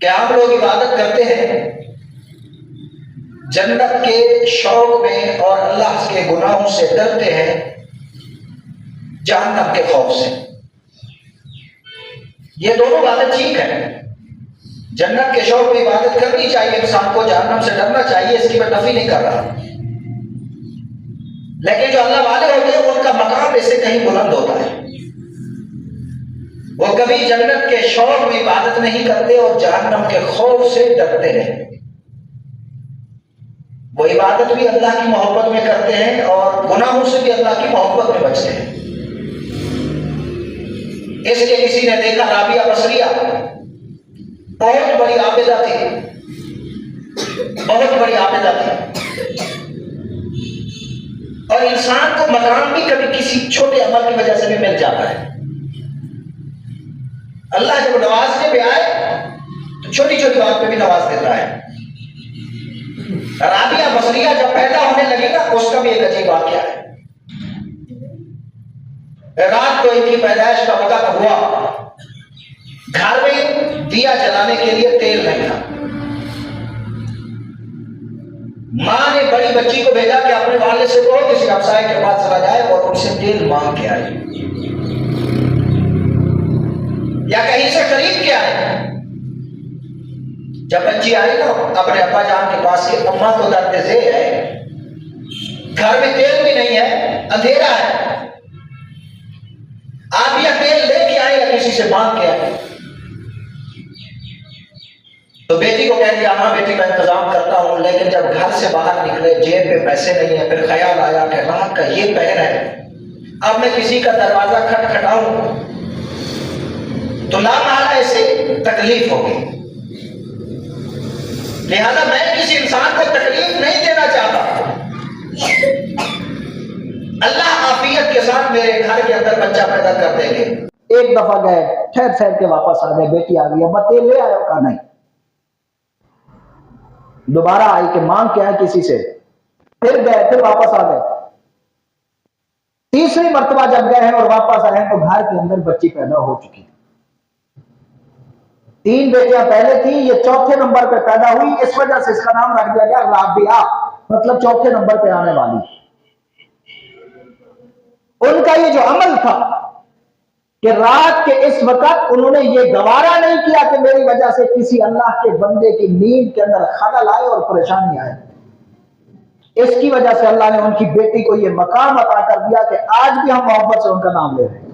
क्या हम लोग इबादत करते हैं जन्नत के शौक में और अल्लाह के गुनाहों से डरते हैं जहन्नम के खौफ से? ये दोनों बातें ठीक है। जन्नत के शौक में इबादत करनी चाहिए इंसान को, जहन्नम से डरना चाहिए, इसकी मैं नफी नहीं कर रहा। लेकिन जो अल्लाह वाले होते हैं उनका मकाम इससे कहीं बुलंद होता है। वो कभी जन्नत के शौक में इबादत नहीं करते और जहन्नम के खौफ से डरते हैं। वो इबादत भी अल्लाह की मोहब्बत में करते हैं और गुनाहों से भी अल्लाह की मोहब्बत में बचते हैं। इसलिए किसी ने देखा राबिया बसरिया बहुत बड़ी आबिदा थी, बहुत बड़ी आबिदा थी, और इंसान को मकाम भी कभी किसी छोटे अमल की वजह से भी मिल जाता है। अल्लाह जब नवाजने पे आए तो छोटी छोटी बात पे भी नवाज देता है। राबिया बसरिया जब पैदा होने लगी ना, उसका भी एक अजीब वाकया है। रात को इनकी पैदाइश का वक्त हुआ, घर में दिया जलाने के लिए तेल नहीं था। मां ने बड़ी बच्ची को भेजा कि अपने वाले से कहो किसी हमसाये के पास चला जाए और उनसे तेल मांग के आए या कहीं से खरीद के आए। जब बच्ची आई ना अपने अब्बा जान के पास, अम्मा तो दर्द से है, घर में तेल भी नहीं है, अंधेरा है, आप यह तेल लेके आए या किसी से मांग के आए? तो बेटी को कह दिया हाँ बेटी मैं इंतजाम करता हूं। लेकिन जब घर से बाहर निकले जेब में पैसे नहीं है, फिर ख्याल आया कि रात का ये पहर है, अब मैं किसी का दरवाजा खटखटाऊं तो लामाला ऐसे तकलीफ होगी, लिहाजा मैं किसी इंसान को तकलीफ नहीं देना चाहता। अल्लाह आफियत के साथ मेरे घर के अंदर बच्चा पैदा कर देंगे। एक दफा गए, ठहर ठहर के वापस आ गए, बेटी आ गई, अब तेल ले आयो का नहीं। दोबारा आई कि मांग के आए किसी से, फिर गए, फिर वापस आ गए। तीसरी मर्तबा जब गए हैं और वापस आए हैं तो घर के अंदर बच्ची पैदा हो चुकी थी। 3 बेटियां पहले थी, ये चौथे नंबर पे पैदा हुई, इस वजह से इसका नाम रख दिया गया राबिया, मतलब चौथे नंबर पे आने वाली। उनका ये जो अमल था कि रात के इस वक्त उन्होंने ये गवारा नहीं किया कि मेरी वजह से किसी अल्लाह के बंदे की नींद के अंदर खलल आए और परेशानी आए। इसकी वजह से अल्लाह ने उनकी बेटी को ये मकाम अता कर दिया कि आज भी हम मोहब्बत से उनका नाम ले रहे हैं।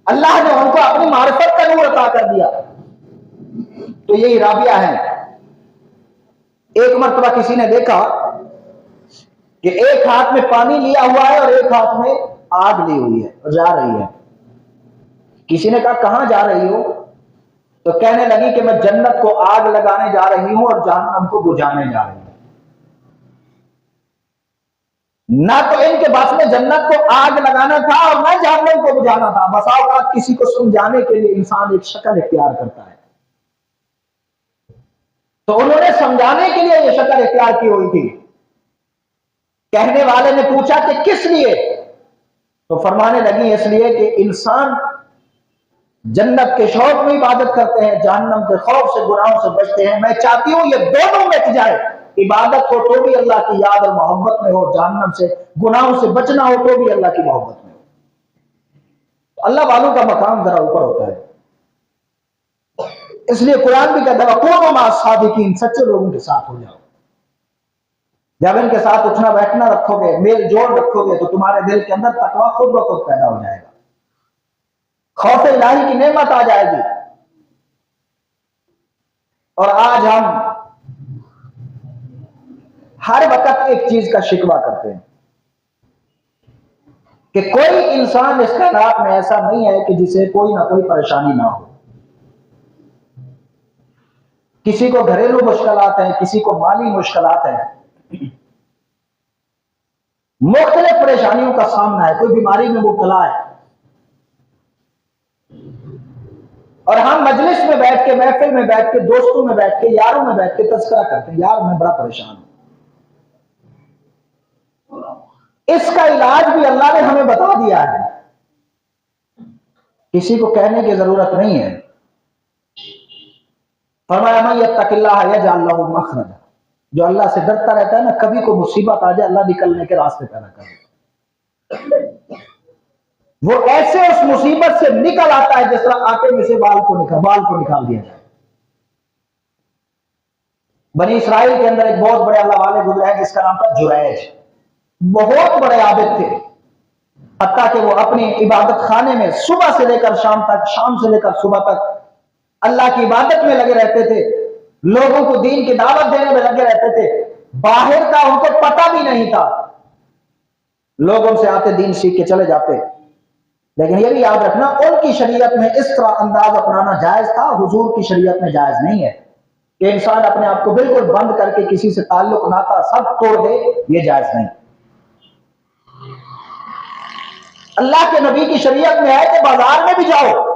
अल्लाह ने उनको अपनी मारिफत का नूर अता कर दिया। तो यही राबिया है। एक मर्तबा किसी ने देखा कि एक हाथ में पानी लिया हुआ है और एक हाथ में आग ली हुई है और जा रही है। किसी ने कहा कहां जा रही हो? तो कहने लगी कि मैं जन्नत को आग लगाने जा रही हूं और जहन्नम को बुझाने जा रही हूं। ना तो इनके पास में जन्नत को आग लगाना था और ना जहन्नम को बुझाना था। बसा औकात किसी को समझाने के लिए इंसान एक शक्ल इख्तियार करता है, तो उन्होंने समझाने के लिए यह शक्ल इख्तियार की हुई थी। कहने वाले ने पूछा कि किस लिए? तो फरमाने लगी इसलिए कि इंसान जन्नत के शौक में इबादत करते हैं, जहन्नम के खौफ से, गुनाहों से बचते हैं। मैं चाहती हूं ये दोनों मिट जाए, इबादत हो तो भी अल्लाह की याद और मोहब्बत में हो, जहन्नम से गुनाहों से बचना हो तो भी अल्लाह की मोहब्बत में हो। अल्लाह वालों का मकाम जरा ऊपर होता है। इसलिए कुरान भी कहता है वकूनू मअ सादिकीन, सच्चे लोगों के साथ हो जाओ। जब इनके साथ उठना बैठना रखोगे, मेल जोड़ रखोगे, तो तुम्हारे दिल के अंदर तकवा खुद ब खुद पैदा हो जाएगा, खौफ इलाही की नेमत आ जाएगी। और आज हम हर वक्त एक चीज का शिकवा करते हैं कि कोई इंसान इस कायनात में ऐसा नहीं है कि जिसे कोई ना कोई परेशानी ना हो। किसी को घरेलू मुश्किलात हैं, किसी को माली मुश्किलात हैं, मुख्तलिफ परेशानियों का सामना है, कोई बीमारी में मुब्तला है। और हम मजलिस में बैठ के, महफिल में बैठ के, दोस्तों में बैठ के, यारों में बैठ के तज़किरा करते हैं, यार मैं बड़ा परेशान हूं। इसका इलाज भी अल्लाह ने हमें बता दिया है, किसी को कहने की जरूरत नहीं है। फरमाया मन यत्तकिल्लाह यजअल लहु मखरजा, जो अल्लाह से डरता रहता है ना, कभी को मुसीबत आ जाए अल्लाह निकलने के रास्ते पैदा कर देता, वो ऐसे उस मुसीबत से निकल आता है जिस तरह आटे में से बाल को निकाल दिया जाए। बनी इसराइल के अंदर एक बहुत बड़े अल्लाह वाले गुजरे हैं जिसका नाम था जुरैज, बहुत बड़े आबिद थे, हत्ता कि वो अपनी इबादत खाने में सुबह से लेकर शाम तक, शाम से लेकर सुबह तक अल्लाह की इबादत में लगे रहते थे, लोगों को दीन की दावत देने में लगे रहते थे, बाहर का उनको पता भी नहीं था, लोग उनसे आते दीन सीख के चले जाते। लेकिन यह भी याद रखना, उनकी शरीयत में इस तरह अंदाज अपनाना जायज था, हुजूर की शरीयत में जायज नहीं है कि इंसान अपने आप को बिल्कुल बंद करके किसी से ताल्लुक नाता सब तोड़ दे, यह जायज नहीं। अल्लाह के नबी की शरीयत में है कि बाजार में भी जाओ